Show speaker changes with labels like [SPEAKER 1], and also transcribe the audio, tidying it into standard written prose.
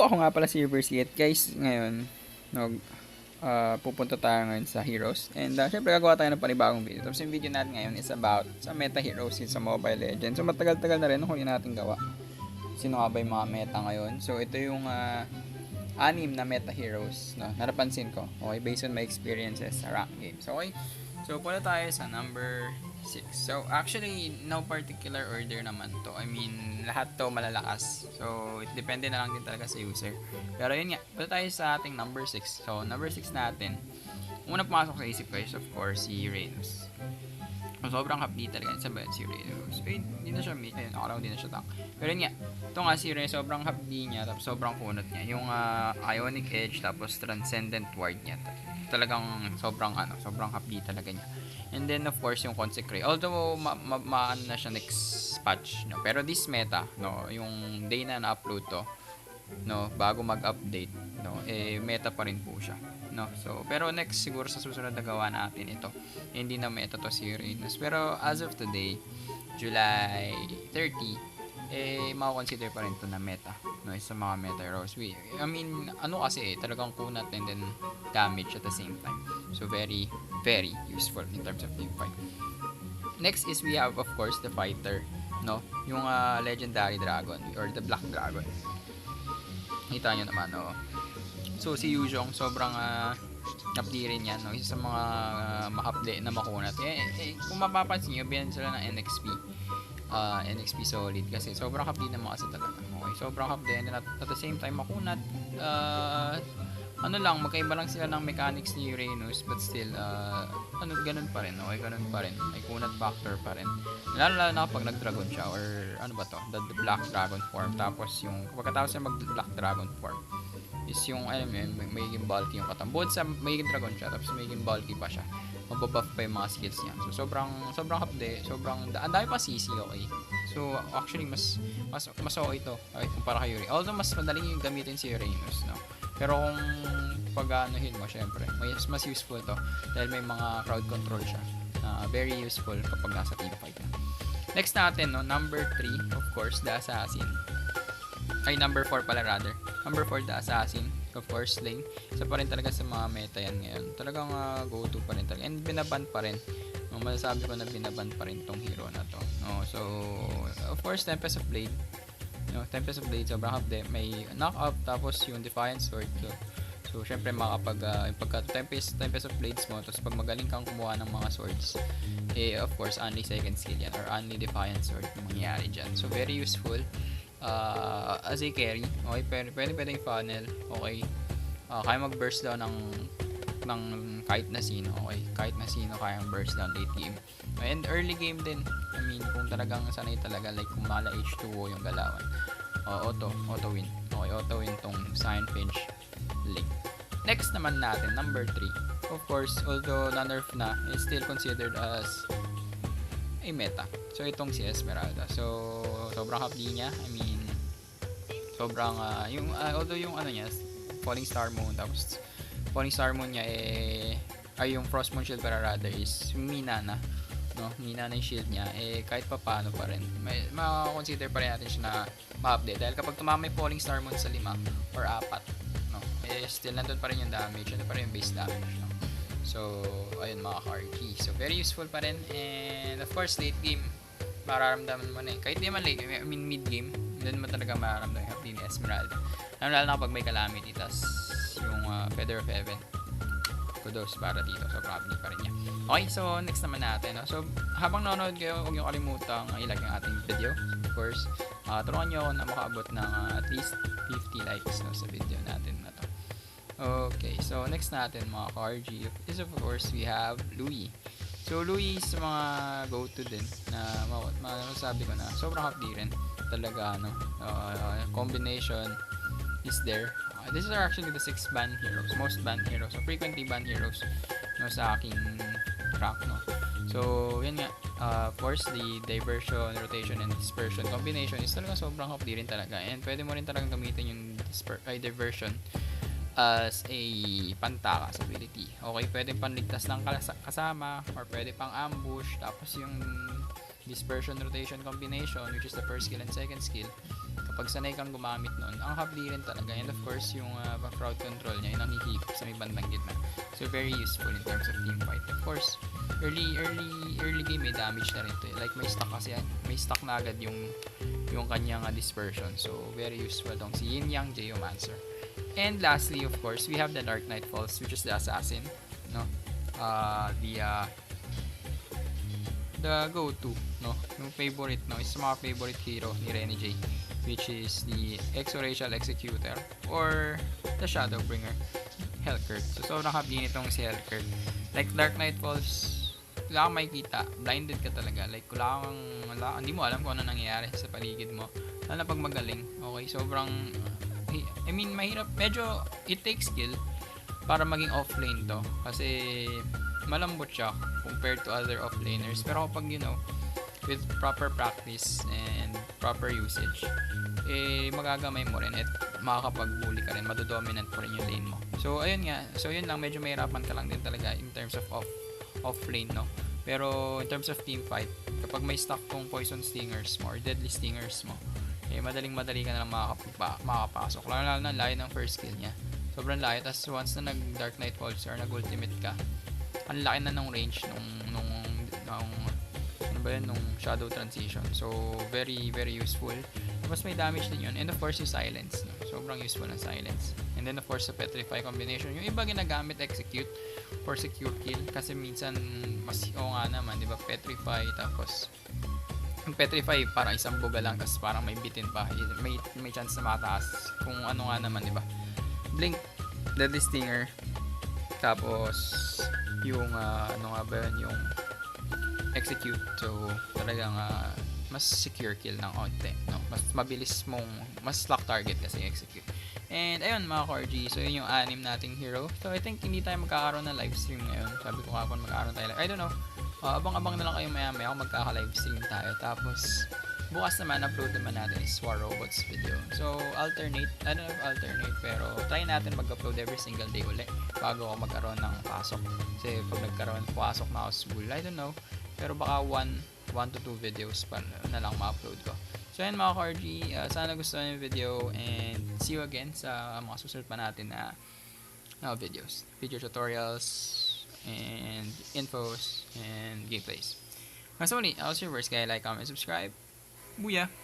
[SPEAKER 1] ako nga pala si Riversiet. Guys, ngayon, pupunta tayo ngayon sa Heroes. And syempre, gagawa tayo ng panibagong video. Tapos yung video natin ngayon is about sa meta heroes sa Mobile Legends. So, matagal-tagal na rin nung huli natin gawa. Sino nga ba yung mga meta ngayon? So, ito yung 6 na meta heroes, no? Napansin ko. Okay, based on my experiences sa rank games. Okay? So, punta tayo sa number 6. So, actually, no particular order naman to. I mean, lahat to malalakas. So, it depende na lang din talaga sa user. Pero yun nga, punta tayo sa ating number 6. So, number 6 natin. Unang pumasok sa isip ko is, of course, si Reynos. Sobrang hapdi talaga sa bayan si Reynos. Hindi na siya mid. Ayun, akala ko hindi na siya tank. Pero yun nga, ito nga si Reynos, sobrang hapdi niya, tapos sobrang kunot niya. Yung Ionic Edge, tapos Transcendent Ward niya. Talagang sobrang hapdi talaga niya. And then, of course, yung Consecrate. Although, maano na siya next patch, no? Pero this meta, no, yung day na na-upload to, no, bago mag-update, no, meta pa rin po siya, no. So, pero next siguro sa susunod na gawa natin ito. Hindi na meta to si Reynos. Pero as of today, July 30, mako-consider pa rin to na meta, no, sa mga meta heroes. I mean, kasi talagang kunat and then damage at the same time. So, very, very useful in terms of team fight. Next is we have, of course, the fighter, no, yung legendary dragon or the black dragon. Kita nyo naman, no. So, si Yuzhong, sobrang napdi rin yan, no. Isa sa mga mahapde na makunat. Kung mapapansin nyo, binan sila ng NXP solid kasi sobrang hapdi naman kasi talaga. Okay, sobrang hapdi and at the same time makunat. Magkaiba lang sila ng mechanics ni Reynos but still ganun pa rin. Okay, ganun pa rin. May kunat factor pa rin. Lalo na pag nag-dragon siya or the black dragon form. Tapos yung pagkatapos niya mag-black dragon form is yung magiging bulky yung katambod sa magiging dragon siya tapos magiging bulky pa siya. Mababuff pa yung mga skills niya. So sobrang hapde, ang dami pa CC, okay. So actually mas okay ito, okay, kumpara kay Yuri. Although mas madaling yung gamitin si Reynos, no. Pero kung pag-anuhin mo, syempre, mas useful to dahil may mga crowd control siya. Very useful kapag nasa team fight ka. Next natin, no, number 3, of course, the assassin. Ay, number 4 pala rather. Number 4, the assassin. Of course, lane. Isa pa rin talaga sa mga meta yan ngayon. Talagang go-to pa rin talaga. And binaban pa rin. Masasabi ko na binaban pa rin tong hero na to. So, of course, Tempest of Blade. Tempest of Blade, sobrang hapde. May knock-up, tapos yung Defiant Sword. So, syempre, yung pagka-Tempest of Blades mo, tapos pag magaling kang kumuha ng mga swords, of course, only second skill yan, or only Defiant Sword yung mangyayari dyan. So, very useful. As a carry, okay, pwede yung funnel, okay, kaya mag-burst daw ng kahit na sino, okay, kahit na sino kaya mag-burst down late game, and early game din. I mean, kung talagang sanay talaga, like kung mala H2O yung galawan, auto win, okay, auto win tong Sign Finch link. Next naman natin, number 3, of course, although na-nerf na, is still considered as a meta. So, itong si Esmeralda. So, sobrang hapdi niya. I mean, sobrang, although yung niya, Falling Star Moon, tapos, Falling Star Moon niya, ay yung Frost Moon Shield para rather is, mina na, no? Mina na yung shield niya, kahit pa paano pa rin. Makakonsider pa rin natin siya na ma-update. Dahil kapag tumama yung Falling Star Moon sa 5 or 4, no? Still nandun pa rin yung damage, nandun pa rin yung base damage, no? So, ayun mga Karki. So, very useful pa rin. And, of course, late game, mararamdaman mo na kahit di man late, I mean mid game, hindi mo talaga mararamdaman yung hapdi ni Esmeralda. Lalo na kapag may calamity, tas yung Feather of Heaven. Kudos para dito. So, probably pa rin niya. Okay, so, next naman natin. No? So, habang nanonood kayo, huwag niyo kalimutang i-like yung ating video. Of course, tulungan niyo ako na makaabot ng at least 50 likes, no, sa video natin na to. Okay, so next natin mga ka-RG is of course we have Louis. So Louis is mga go-to din na masasabi ko na sobrang hapdi rin talaga, no. Combination is there. These are actually the 6 ban heroes, most ban heroes, so frequently ban heroes, no, sa aking rank, no. So yun nga, of course the diversion, rotation, and dispersion combination is talaga sobrang hapdi rin talaga, and pwede mo rin talagang gamitin yung diversion as a pantakas ability. Okay, pwede panligtas ng kasama or pwede pang ambush. Tapos yung dispersion rotation combination, which is the first skill and second skill, Kapag sanay kang gumamit nun, ang hapdi rin talaga. And of course, yung crowd control niya, yung nangihigop sa may bandang gitna. So, very useful in terms of team fight. Of course, early game may damage na rin to. Like, may stock kasi, may stock na agad yung kanyang dispersion. So, very useful tong si Yin Yang Geomancer. And lastly, of course, we have the Dark Knight Falls, which is the assassin. No? The go-to, no? Yung favorite, no? Isa sa mga favorite hero ni Rene J, which is the Exoracial Executor or the Shadowbringer, Hellkurt. So, sobrang habli nitong si Hellkurt. Like, Dark Knight Falls, wala kang makikita. Blinded ka talaga. Like, hindi mo alam kung ano nangyayari sa paligid mo. Lalo na pag magaling. Okay, sobrang, mahirap. Medyo, it takes skill para maging offlane to. Kasi, malambot siya compared to other offlaners. Pero kapag, with proper practice and proper usage, magagamay mo rin at makakapag-bully ka rin, madodominant mo rin yung lane mo. So, ayun nga. So, yun lang. Medyo mahirapan ka lang din talaga in terms of off lane, no? Pero, in terms of team fight, kapag may stock tong poison stingers mo or deadly stingers mo, madaling-madali ka na lang makakapasok. Lalo na layo ng first skill niya. Sobrang layo. Tapos, once na nag-Dark Knight Falls or nag-ultimate ka, ang laki na ng range nung shadow transition. So, very, very useful. Tapos may damage din yun. And of course, yung silence. No? Sobrang useful ng silence. And then of course, sa petrify combination. Yung iba ginagamit execute for secure kill. Kasi minsan, nga naman, di ba? Petrify, tapos yung petrify, parang isang buga lang, tapos parang may bitin pa. May chance na mataas. Kung ano nga naman, di ba? Blink, deadly stinger, tapos yung yung execute. So talagang mas secure kill ng onte, no? Mas mabilis mong mas lock target kasi execute. And ayun mga Corgi, so yun yung 6 nating hero. So I think hindi tayo magkakaroon ng live stream ngayon. Sabi ko kapon magkakaroon tayo. I don't know. Abang-abang na lang kayo maya-maya kung magkaka-live stream tayo. Tapos bukas naman upload naman natin is War Robots video. So alternate, I don't know if alternate, pero try natin mag-upload every single day ulit bago ako magkaroon ng pasok. Kasi pag nagkaroon pasok na ako sa school, I don't know, pero baka 1 to 2 videos pa na lang ma-upload ko. So yun mga Corgi, sana gusto nyo yung video and see you again sa mga susunod pa natin na videos, video tutorials and infos and gameplays. Hanggang sa muli, I was your worst guy. Like, comment, subscribe. Booyah!